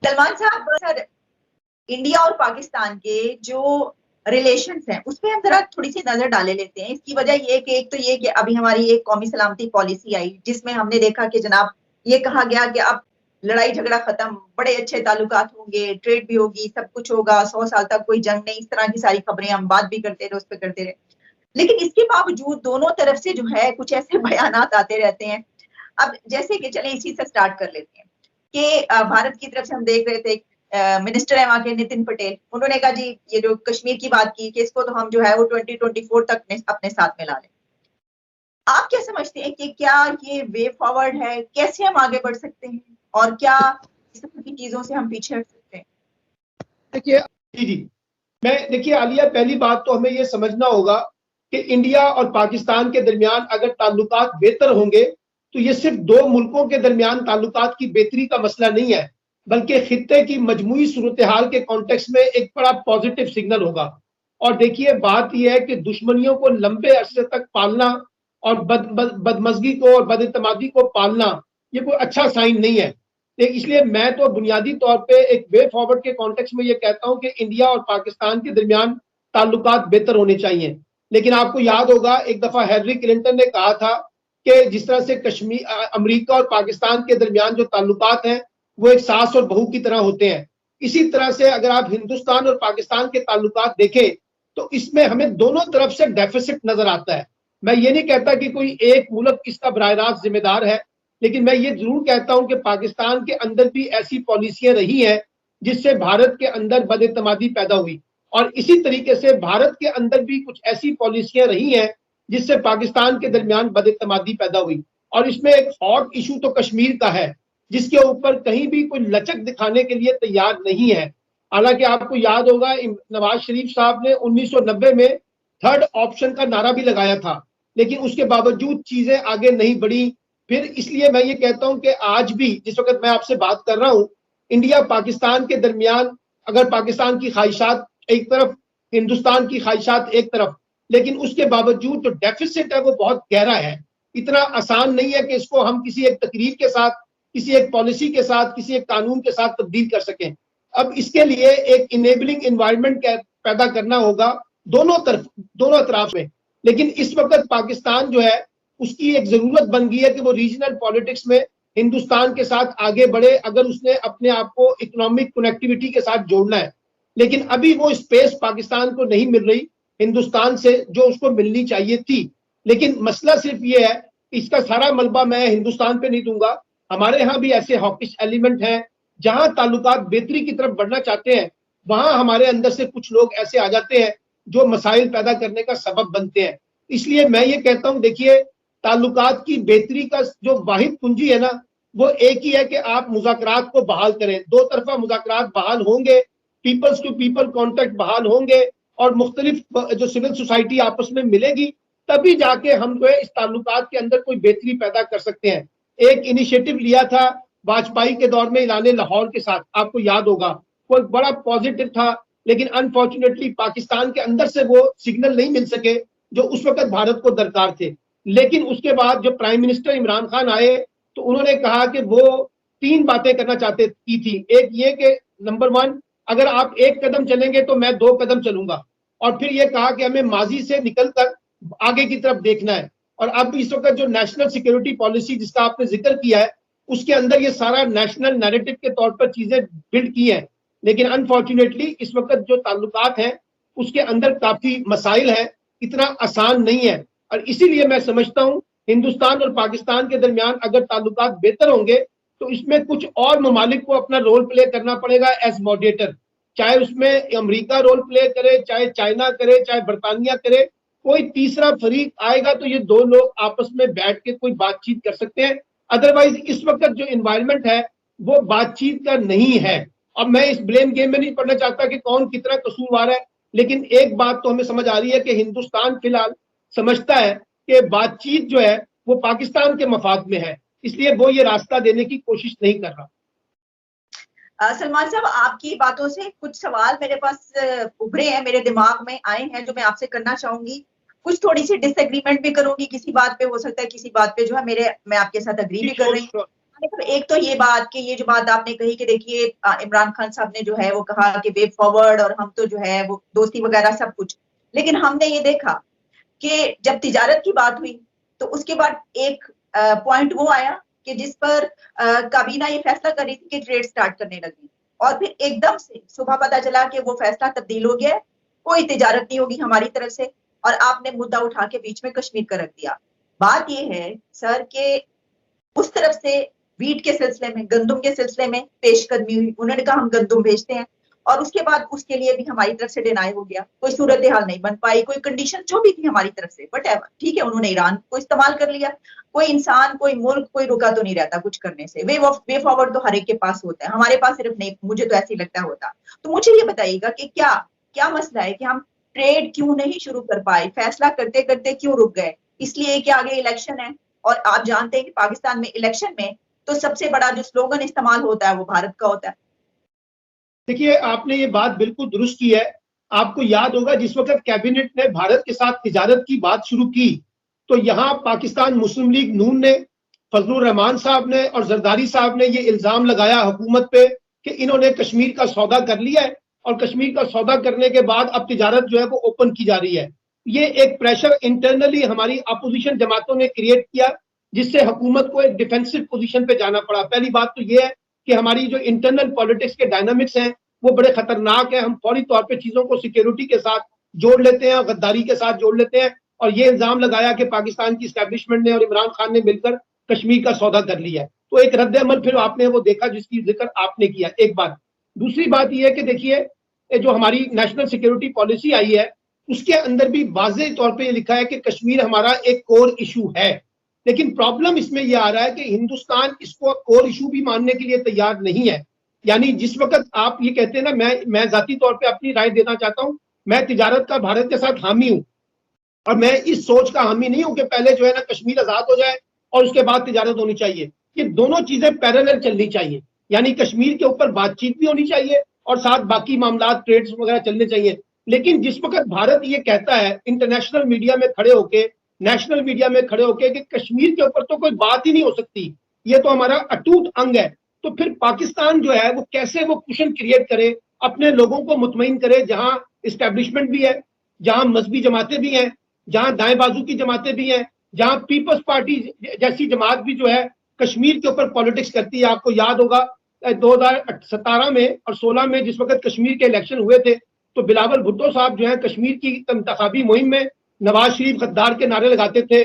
सलमान साहब, sir India और पाकिस्तान के जो रिलेशंस हैं उस पे हम जरा थोड़ी सी नजर डाले लेते हैं। इसकी वजह ये कि एक तो ये कि अभी हमारी एक कौमी सलामती पॉलिसी आई जिसमें हमने देखा कि जनाब ये कहा गया कि अब लड़ाई झगड़ा खत्म, बड़े अच्छे ताल्लुकात होंगे, ट्रेड भी होगी, सब कुछ होगा, 100 साल तक कोई जंग नहीं, इस तरह की सारी खबरें हम बात भी करते रहे, उस पर करते रहे। लेकिन इसके बावजूद दोनों तरफ से जो है कुछ ऐसे बयानात आते रहते हैं। अब जैसे कि चले इसी से स्टार्ट कर लेते हैं कि भारत की तरफ से हम देख रहे थे मिनिस्टर है वहां के नितिन पटेल, उन्होंने कहा जी ये जो कश्मीर की बात की कि इसको तो हम जो है वो 2024 तक अपने साथ में ला लें। आप क्या समझते हैं कि क्या ये वे फॉरवर्ड है, कैसे हम आगे बढ़ सकते हैं और क्या इस तरह की चीजों से हम पीछे हट सकते हैं? देखिए जी, देखिए आलिया, पहली बात तो हमें ये समझना होगा कि इंडिया और पाकिस्तान के दरमियान अगर ताल्लुकात बेहतर होंगे तो ये सिर्फ दो मुल्कों के दरमियान ताल्लुकात की बेहतरी का मसला नहीं है, बल्कि खित्ते की मजमूई सूरत हाल के कॉन्टेक्स्ट में एक बड़ा पॉजिटिव सिग्नल होगा। और देखिए बात यह है कि दुश्मनियों को लंबे अरसे तक पालना और बदमजगी को और बदइतमादी को पालना ये कोई अच्छा साइन नहीं है। इसलिए मैं तो बुनियादी तौर पे एक वे फॉरवर्ड के कॉन्टेक्स्ट में ये कहता हूं कि इंडिया और पाकिस्तान के दरमियान ताल्लुकात बेहतर होने चाहिए। लेकिन आपको याद होगा एक दफा हेनरी क्लिंटन ने कहा था कि जिस तरह से कश्मीर, अमेरिका और पाकिस्तान के दरमियान जो ताल्लुकात हैं वो एक सास और बहू की तरह होते हैं, इसी तरह से अगर आप हिंदुस्तान और पाकिस्तान के ताल्लुकात देखें तो इसमें हमें दोनों तरफ से डेफिसिट नजर आता है। मैं ये नहीं कहता कि कोई एक मुल्क इसका बराह रास्त जिम्मेदार है, लेकिन मैं ये जरूर कहता हूं कि पाकिस्तान के अंदर भी ऐसी पॉलिसियां रही हैं जिससे भारत के अंदर बदइतमादी पैदा हुई, और इसी तरीके से भारत के अंदर भी कुछ ऐसी पॉलिसियां रही हैं जिससे पाकिस्तान के दरमियान बदइतमादी पैदा हुई। और इसमें एक हॉट इशू तो कश्मीर का है जिसके ऊपर कहीं भी कोई लचक दिखाने के लिए तैयार नहीं है। हालांकि आपको याद होगा नवाज शरीफ साहब ने 1990 में थर्ड ऑप्शन का नारा भी लगाया था, लेकिन उसके बावजूद चीजें आगे नहीं बढ़ी। फिर इसलिए मैं ये कहता हूं कि आज भी जिस वक्त मैं आपसे बात कर रहा हूं, इंडिया पाकिस्तान के दरमियान अगर पाकिस्तान की ख्वाहिशात एक तरफ, हिंदुस्तान की ख्वाहिशात एक तरफ, लेकिन उसके बावजूद जो डेफिसिट है वो बहुत गहरा है। इतना आसान नहीं है कि इसको हम किसी एक तकरीर के साथ, किसी एक पॉलिसी के साथ, किसी एक कानून के साथ तब्दील कर सकें। अब इसके लिए एक इनेबलिंग एनवायरनमेंट पैदा करना होगा दोनों तरफ में। लेकिन इस वक्त पाकिस्तान जो है उसकी एक जरूरत बन गई है कि वो रीजनल पॉलिटिक्स में हिंदुस्तान के साथ आगे बढ़े अगर उसने अपने आप को इकोनॉमिक कनेक्टिविटी के साथ जोड़ना है। लेकिन अभी वो स्पेस पाकिस्तान को नहीं मिल रही हिंदुस्तान से जो उसको मिलनी चाहिए थी। लेकिन मसला सिर्फ ये है, इसका सारा मलबा मैं हिंदुस्तान पे नहीं दूंगा। हमारे यहाँ भी ऐसे हॉकिश एलिमेंट हैं, जहां ताल्लुकात बेहतरी की तरफ बढ़ना चाहते हैं वहां हमारे अंदर से कुछ लोग ऐसे आ जाते हैं जो मसाइल पैदा करने का सबब बनते हैं। इसलिए मैं ये कहता हूं, देखिए ताल्लुकात की बेहतरी का जो वाहिद कुंजी है ना, वो एक ही है कि आप मुज़ाकरात को बहाल करें। दो तरफा मुज़ाकरात बहाल होंगे, पीपल्स टू पीपल कॉन्टेक्ट बहाल होंगे और मुख्तलिफ जो सिविल सोसाइटी आपस में मिलेगी, तभी जाके हम जो है इस ताल्लुकात के अंदर कोई बेहतरी पैदा कर सकते हैं। एक इनिशिएटिव लिया था वाजपेयी के दौर में ऐलान लाहौर के साथ, आपको याद होगा, वो एक बड़ा पॉजिटिव था, लेकिन अनफॉर्चुनेटली पाकिस्तान के अंदर से वो सिग्नल नहीं मिल सके जो उस वक्त भारत को दरकार थे। लेकिन उसके बाद जो प्राइम मिनिस्टर इमरान खान आए तो उन्होंने कहा कि वो 3 बातें करना चाहते थी। एक ये कि नंबर 1, अगर आप एक कदम चलेंगे तो मैं 2 कदम चलूंगा, और फिर ये कहा कि हमें माजी से निकलकर आगे की तरफ देखना है। और अब इस वक्त जो नेशनल सिक्योरिटी पॉलिसी जिसका आपने जिक्र किया है, उसके अंदर ये सारा नेशनल नैरेटिव के तौर पर चीजें बिल्ड की हैं। लेकिन अनफॉर्चुनेटली इस वक्त जो ताल्लुकात हैं उसके अंदर काफी मसाइल हैं, इतना आसान नहीं है। और इसीलिए मैं समझता हूं हिंदुस्तान और पाकिस्तान के दरमियान अगर ताल्लुकात बेहतर होंगे तो इसमें कुछ और ममालिक को अपना रोल प्ले करना पड़ेगा एज मॉडरेटर, चाहे उसमें अमेरिका रोल प्ले करे, चाहे चाइना करे, चाहे बरतानिया करे। कोई तीसरा फरीक आएगा तो ये 2 लोग आपस में बैठ के कोई बातचीत कर सकते हैं। अदरवाइज इस वक्त जो एनवायरनमेंट है वो बातचीत का नहीं है। अब मैं इस ब्लेम गेम में नहीं पढ़ना चाहता कि कौन कितना कसूरवार है, लेकिन एक बात तो हमें समझ आ रही है कि हिंदुस्तान फिलहाल समझता है कि बातचीत जो है वो पाकिस्तान के मफाद में है, इसलिए वो ये रास्ता देने की कोशिश नहीं कर रहा। सलमान साहब, आपकी बातों से कुछ सवाल मेरे पास उभरे हैं, मेरे दिमाग में आए हैं जो मैं आपसे करना चाहूंगी। कुछ थोड़ी सी डिसएग्रीमेंट भी करूंगी, किसी बात पे हो सकता है किसी बात पे जो है मैं आपके साथ अग्री भी कर रही हूँ। ایک تو یہ بات کہ یہ جو بات آپ نے کہی کہ دیکھیے عمران خان صاحب نے جو ہے وہ کہا کہ وے فارورڈ اور ہم تو جو ہے وہ دوستی وغیرہ سب کچھ، لیکن ہم نے یہ دیکھا کہ جب تجارت کی بات ہوئی تو اس کے بعد ایک پوائنٹ وہ آیا کہ جس پر کابینہ یہ فیصلہ کر رہی تھی کہ ٹریڈ سٹارٹ کرنے لگی، اور پھر ایک دم سے صبح پتا چلا کہ وہ فیصلہ تبدیل ہو گیا، کوئی تجارت نہیں ہوگی ہماری طرف سے، اور آپ نے مدعا اٹھا کے بیچ میں کشمیر کا رکھ دیا۔ بات یہ ہے سر کہ اس طرف سے ویٹ کے سلسلے میں، گندم کے سلسلے میں پیش قدمی ہوئی، انہوں نے کہا ہم گندم بھیجتے ہیں، اور اس کے بعد اس کے لیے بھی ہماری طرف سے ڈینائی ہو گیا، کوئی صورتحال نہیں بن پائی، کوئی کنڈیشن جو بھی تھی ہماری طرف سے بٹ ایور ٹھیک ہے، انہوں نے ایران کو استعمال کر لیا، کوئی انسان کوئی ملک کوئی رکا تو نہیں رہتا کچھ کرنے سے، وے فارورڈ تو ہر ایک کے پاس ہوتا ہے، ہمارے پاس صرف نہیں، مجھے تو ایسے ہی لگتا ہوتا۔ تو مجھے یہ بتائیے گا کہ کیا مسئلہ ہے کہ ہم ٹریڈ کیوں نہیں شروع کر پائے، فیصلہ کرتے کرتے کیوں رک گئے؟ اس لیے کہ آگے الیکشن ہے، اور آپ جانتے ہیں کہ پاکستان میں الیکشن میں تو سب سے بڑا جو سلوگن استعمال ہوتا ہے وہ بھارت کا ہوتا ہے۔ دیکھیے آپ نے یہ بات بالکل درست کی ہے، آپ کو یاد ہوگا جس وقت کیبنٹ نے بھارت کے ساتھ تجارت کی بات شروع کی تو یہاں پاکستان مسلم لیگ نون نے، فضل الرحمان صاحب نے اور زرداری صاحب نے یہ الزام لگایا حکومت پہ کہ انہوں نے کشمیر کا سودا کر لیا ہے، اور کشمیر کا سودا کرنے کے بعد اب تجارت جو ہے وہ اوپن کی جا رہی ہے۔ یہ ایک پریشر انٹرنلی ہماری اپوزیشن جماعتوں نے کریٹ کیا جس سے حکومت کو ایک ڈیفینسو پوزیشن پہ جانا پڑا۔ پہلی بات تو یہ ہے کہ ہماری جو انٹرنل پالیٹکس کے ڈائنامکس ہیں وہ بڑے خطرناک ہیں، ہم فوری طور پہ چیزوں کو سیکیورٹی کے ساتھ جوڑ لیتے ہیں، غداری کے ساتھ جوڑ لیتے ہیں، اور یہ الزام لگایا کہ پاکستان کی اسٹیبلشمنٹ نے اور عمران خان نے مل کر کشمیر کا سودا کر لیا ہے۔ تو ایک رد عمل پھر آپ نے وہ دیکھا جس کی ذکر آپ نے کیا، ایک بات۔ دوسری بات یہ ہے کہ دیکھیے جو ہماری نیشنل سیکیورٹی پالیسی آئی ہے اس کے اندر بھی واضح طور پہ یہ لکھا ہے کہ کشمیر ہمارا ایک کور ایشو ہے، لیکن پرابلم اس میں یہ آ رہا ہے کہ ہندوستان اس کو کور ایشو بھی ماننے کے لیے تیار نہیں ہے۔ یعنی جس وقت آپ یہ کہتے ہیں نا، میں ذاتی طور پہ اپنی رائے دینا چاہتا ہوں، میں تجارت کا بھارت کے ساتھ حامی ہوں، اور میں اس سوچ کا حامی نہیں ہوں کہ پہلے جو ہے نا کشمیر آزاد ہو جائے اور اس کے بعد تجارت ہونی چاہیے۔ یہ دونوں چیزیں پیرالل چلنی چاہیے، یعنی کشمیر کے اوپر بات چیت بھی ہونی چاہیے اور ساتھ باقی معاملات ٹریڈز وغیرہ چلنے چاہیے۔ لیکن جس وقت بھارت یہ کہتا ہے انٹرنیشنل میڈیا میں کھڑے ہو کے، نیشنل میڈیا میں کھڑے ہو کے کہ کشمیر کے اوپر تو کوئی بات ہی نہیں ہو سکتی، یہ تو ہمارا اٹوٹ انگ ہے، تو پھر پاکستان جو ہے وہ کیسے وہ کوشن کریٹ کرے، اپنے لوگوں کو مطمئن کرے جہاں اسٹیبلشمنٹ بھی ہے، جہاں مذہبی جماعتیں بھی ہیں، جہاں دائیں بازو کی جماعتیں بھی ہیں، جہاں پیپلز پارٹی جیسی جماعت بھی جو ہے کشمیر کے اوپر پالیٹکس کرتی ہے۔ آپ کو یاد ہوگا 2017 میں اور 16 میں جس وقت کشمیر کے الیکشن ہوئے تھے تو بلاول بھٹو صاحب جو ہیں کشمیر کی انتخابی مہم میں نواز شریف غدار کے نعرے لگاتے تھے،